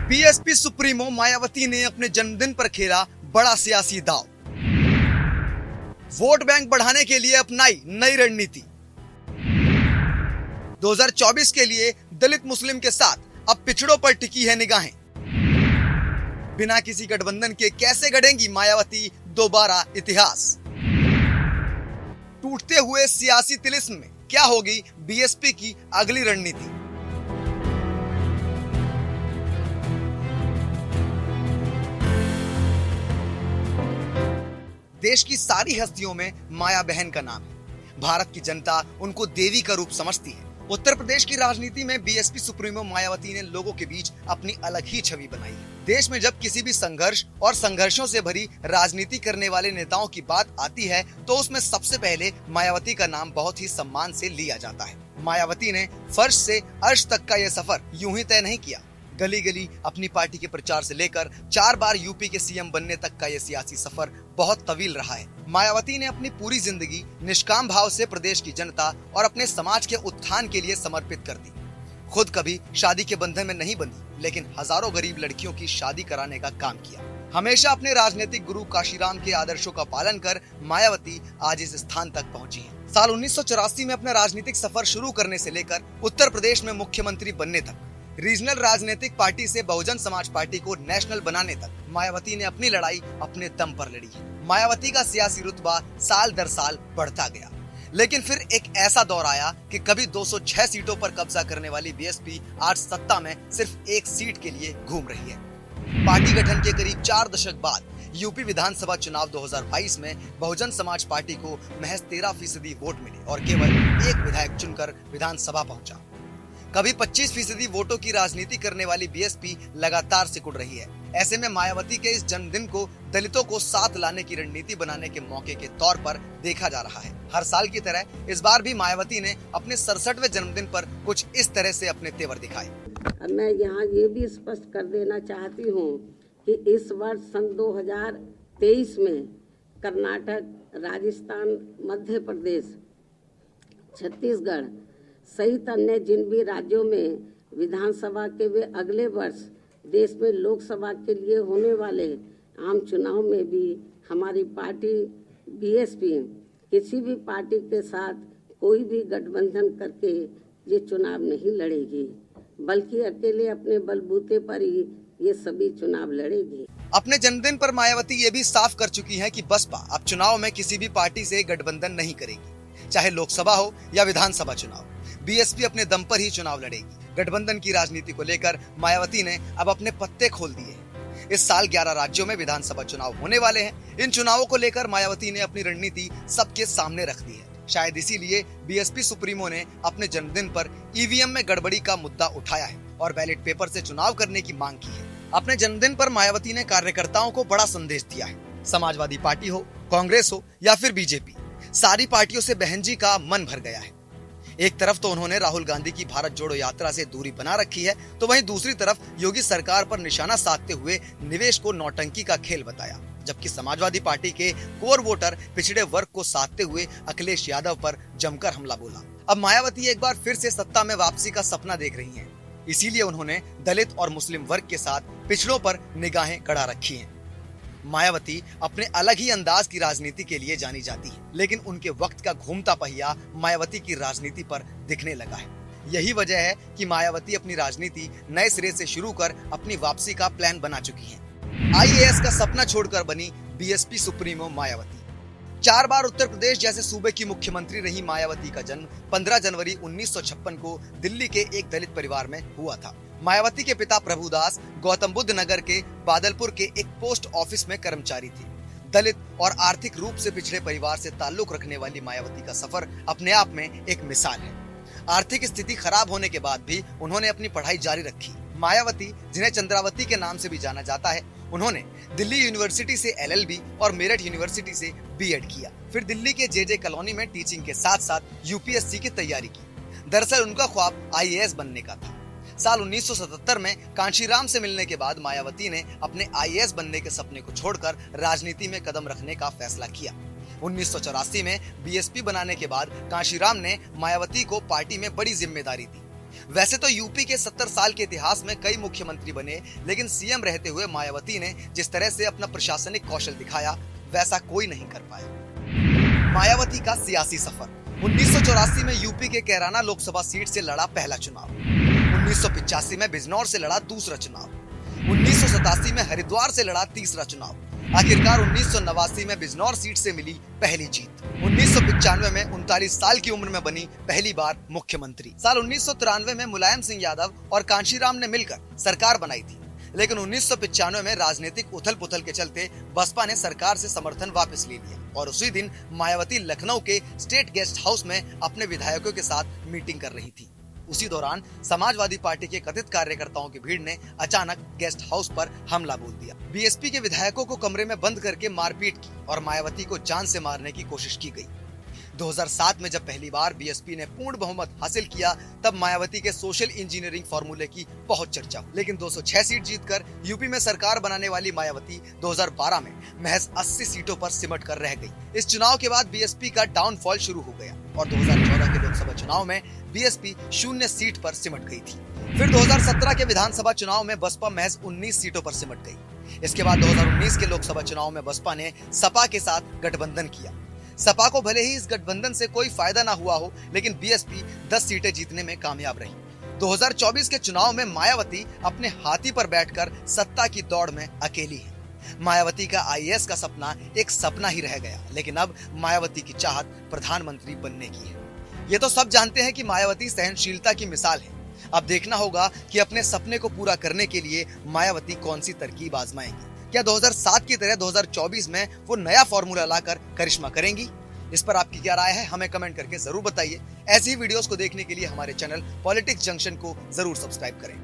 BSP supremo Mayawati ने अपने जन्मदिन पर खेला बड़ा सियासी दांव। वोट बैंक बढ़ाने के लिए अपनाई नई रणनीति। 2024 के लिए दलित मुस्लिम के साथ अब पिछड़ों पर टिकी है निगाहें। बिना किसी गठबंधन के कैसे गढ़ेंगी मायावती दोबारा इतिहास। टूटते हुए सियासी तिलिस्म में क्या होगी बीएसपी की अगली रणनीति। देश की सारी हस्तियों में माया बहन का नाम है। भारत की जनता उनको देवी का रूप समझती है। उत्तर प्रदेश की राजनीति में बीएसपी सुप्रीमो मायावती ने लोगों के बीच अपनी अलग ही छवि बनाई है। देश में जब किसी भी संघर्ष और संघर्षों से भरी राजनीति करने वाले नेताओं की बात आती है तो उसमें सबसे पहले मायावती का नाम बहुत ही सम्मान से लिया जाता है। मायावती ने फर्श से अर्श तक का यह सफर यूं ही तय नहीं किया। गली गली अपनी पार्टी के प्रचार से लेकर 4 बार यूपी के सीएम बनने तक का यह सियासी सफर बहुत तवील रहा है। मायावती ने अपनी पूरी जिंदगी निष्काम भाव से प्रदेश की जनता और अपने समाज के उत्थान के लिए समर्पित कर दी। खुद कभी शादी के बंधन में नहीं बंधी, लेकिन हजारों गरीब लड़कियों की शादी कराने का काम किया। हमेशा अपने राजनीतिक गुरु काशीराम के आदर्शों का पालन कर मायावती आज इस स्थान तक पहुंची है। साल 1984 में अपना राजनीतिक सफर शुरू करने से लेकर उत्तर प्रदेश में मुख्यमंत्री बनने तक, रीजनल राजनीतिक पार्टी से बहुजन समाज पार्टी को नेशनल बनाने तक मायावती ने अपनी लड़ाई अपने दम पर लड़ी है। मायावती का सियासी रुतबा साल दर साल बढ़ता गया, लेकिन फिर एक ऐसा दौर आया कि कभी 206 सीटों पर कब्जा करने वाली बीएसपी आज सत्ता में सिर्फ एक सीट के लिए घूम रही है। पार्टी गठन के करीब 4 दशक बाद यूपी विधानसभा चुनाव 2022 में बहुजन समाज पार्टी को महज 13% वोट मिले और केवल एक विधायक चुनकर विधानसभा पहुंचा। कभी 25% वोटों की राजनीति करने वाली बीएसपी लगातार सिकुड़ रही है। ऐसे में मायावती के इस जन्मदिन को दलितों को साथ लाने की रणनीति बनाने के मौके के तौर पर देखा जा रहा है। हर साल की तरह इस बार भी मायावती ने अपने 67वें जन्मदिन पर कुछ इस तरह से अपने तेवर दिखाए। मैं यहाँ ये भी स्पष्ट कर देना चाहती हूँ कि इस वर्ष सन 2023 में कर्नाटक, राजस्थान, मध्य प्रदेश, छत्तीसगढ़ सहित अन्य जिन भी राज्यों में विधानसभा के वे अगले वर्ष देश में लोकसभा के लिए होने वाले आम चुनाव में भी हमारी पार्टी बीएसपी किसी भी पार्टी के साथ कोई भी गठबंधन करके ये चुनाव नहीं लड़ेगी, बल्कि अकेले अपने बलबूते पर ही ये सभी चुनाव लड़ेगी। अपने जन्मदिन पर मायावती ये भी साफ कर चुकी हैं कि बसपा अब चुनाव में किसी भी पार्टी से गठबंधन नहीं करेगी, चाहे लोकसभा हो या विधानसभा चुनाव। बीएसपी अपने दम पर ही चुनाव लड़ेगी। गठबंधन की राजनीति को लेकर मायावती ने अब अपने पत्ते खोल दिए हैं। इस साल 11 राज्यों में विधानसभा चुनाव होने वाले हैं। इन चुनावों को लेकर मायावती ने अपनी रणनीति सबके सामने रख दी है। शायद इसीलिए बीएसपी सुप्रीमो ने अपने जन्मदिन पर ईवीएम में गड़बड़ी का मुद्दा उठाया है और बैलेट पेपर से चुनाव करने की मांग की है। अपने जन्मदिन पर मायावती ने कार्यकर्ताओं को बड़ा संदेश दिया है। समाजवादी पार्टी हो, कांग्रेस हो या फिर बीजेपी, सारी पार्टियों से बहन जी का मन भर गया है। एक तरफ तो उन्होंने राहुल गांधी की भारत जोड़ो यात्रा से दूरी बना रखी है, तो वहीं दूसरी तरफ योगी सरकार पर निशाना साधते हुए निवेश को नौटंकी का खेल बताया। जबकि समाजवादी पार्टी के कोर वोटर पिछड़े वर्ग को साधते हुए अखिलेश यादव पर जमकर हमला बोला। अब मायावती एक बार फिर से सत्ता में वापसी का सपना देख रही हैं। इसीलिए उन्होंने दलित और मुस्लिम वर्ग के साथ पिछड़ों पर निगाहें गड़ा रखी हैं। मायावती अपने अलग ही अंदाज की राजनीति के लिए जानी जाती है, लेकिन उनके वक्त का घूमता पहिया मायावती की राजनीति पर दिखने लगा है। यही वजह है कि मायावती अपनी राजनीति नए सिरे से शुरू कर अपनी वापसी का प्लान बना चुकी हैं। आईएएस का सपना छोड़कर बनी बीएसपी सुप्रीमो मायावती। 4 बार उत्तर प्रदेश जैसे सूबे की मुख्यमंत्री रही मायावती का जन्म 15 जनवरी 1956 को दिल्ली के एक दलित परिवार में हुआ था। मायावती के पिता प्रभुदास गौतम बुद्ध नगर के बादलपुर के एक पोस्ट ऑफिस में कर्मचारी थे। दलित और आर्थिक रूप से पिछड़े परिवार से ताल्लुक रखने वाली मायावती का सफर अपने आप में एक मिसाल है। आर्थिक स्थिति खराब होने के बाद भी उन्होंने अपनी पढ़ाई जारी रखी। मायावती, जिन्हें चंद्रावती के नाम से भी जाना जाता है, उन्होंने दिल्ली यूनिवर्सिटी से एलएलबी और मेरठ यूनिवर्सिटी से बीएड किया। फिर दिल्ली के जेजे कॉलोनी में टीचिंग के साथ साथ यूपीएससी की तैयारी की। दरअसल उनका ख्वाब आईएएस बनने का था। साल 1977 में कांशीराम से मिलने के बाद मायावती ने अपने आईएएस बनने के सपने को छोड़कर राजनीति में कदम रखने का फैसला किया। 1984 में बीएसपी बनाने के बाद कांशीराम ने मायावती को पार्टी में बड़ी जिम्मेदारी दी। वैसे तो यूपी के 70 साल के इतिहास में कई मुख्यमंत्री बने, लेकिन सीएम रहते हुए मायावती ने जिस तरह से अपना प्रशासनिक कौशल दिखाया, वैसा कोई नहीं कर पाया। मायावती का सियासी सफर। 1984 में यूपी के कैराना लोकसभा सीट से लड़ा पहला चुनाव, 1985 में बिजनौर से लड़ा दूसरा चुनाव, 1987 में हरिद्वार से लड़ा तीसरा चुनाव, आखिरकार 1989 में बिजनौर सीट से मिली पहली जीत। 1995 में 39 साल की उम्र में बनी पहली बार मुख्यमंत्री। साल 1993 में मुलायम सिंह यादव और कांशीराम ने मिलकर सरकार बनाई थी, लेकिन 1995 में राजनीतिक उथल पुथल के चलते बसपा ने सरकार से समर्थन वापस ले लिया और उसी दिन मायावती लखनऊ के स्टेट गेस्ट हाउस में अपने विधायकों के साथ मीटिंग कर रही थी। उसी दौरान समाजवादी पार्टी के कथित कार्यकर्ताओं की भीड़ ने अचानक गेस्ट हाउस पर हमला बोल दिया। बीएसपी के विधायकों को कमरे में बंद करके मारपीट की और मायावती को जान से मारने की कोशिश की गई। 2007 में जब पहली बार बीएसपी ने पूर्ण बहुमत हासिल किया, तब मायावती के सोशल इंजीनियरिंग फॉर्मूले की बहुत चर्चा हुई। लेकिन 206 सीट जीतकर यूपी में सरकार बनाने वाली मायावती 2012 में महज 80 सीटों पर सिमट कर रह गई। इस चुनाव के बाद बीएसपी का डाउनफॉल शुरू हो गया और 2014 के लोकसभा चुनाव में बीएसपी 0 सीट पर सिमट गई थी। फिर 2017 के विधानसभा चुनाव में बसपा महज 19 सीटों पर सिमट गई। इसके बाद 2019 के लोकसभा चुनाव में बसपा ने सपा के साथ गठबंधन किया। सपा को भले ही इस गठबंधन से कोई फायदा ना हुआ हो, लेकिन बीएसपी 10 सीटें जीतने में कामयाब रही। 2024 के चुनाव में मायावती अपने हाथी पर बैठकर सत्ता की दौड़ में अकेली है। मायावती का आईएएस का सपना एक सपना ही रह गया, लेकिन अब मायावती की चाहत प्रधानमंत्री बनने की है। ये तो सब जानते हैं कि मायावती सहनशीलता की मिसाल है। अब देखना होगा कि अपने सपने को पूरा करने के लिए मायावती कौन सी तरकीब आजमाएंगी। क्या 2007 की तरह 2024 में वो नया फॉर्मूला लाकर करिश्मा करेंगी? इस पर आपकी क्या राय है, हमें कमेंट करके जरूर बताइए। ऐसी ही वीडियोस को देखने के लिए हमारे चैनल पॉलिटिक्स जंक्शन को जरूर सब्सक्राइब करें।